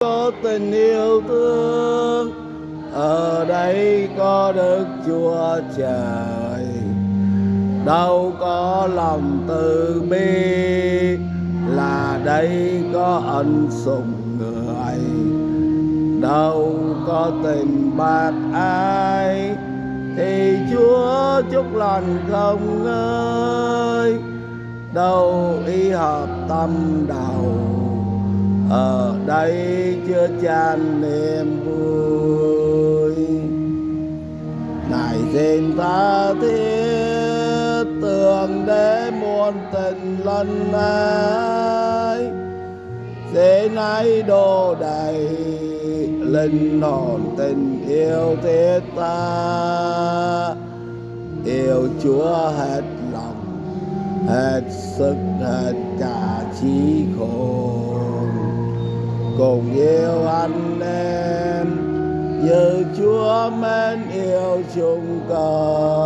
có tình yêu thương, ở đây có Đức Chúa Trời. Đâu có lòng từ bi, là đây có ân sủng người. Đâu có tình bạc ai, thì Chúa chúc lành không ngơi. Đâu ý hợp tâm đầu, ở đây chưa chan niềm vui. Này xin tha thiết tưởng để muôn tình lần ái, xin hãy đổ đầy linh hồn tình yêu thiết tha. Yêu Chúa hết lòng, hết sức, hết cả trí khôn, cùng yêu anh em như Chúa mến yêu chúng con.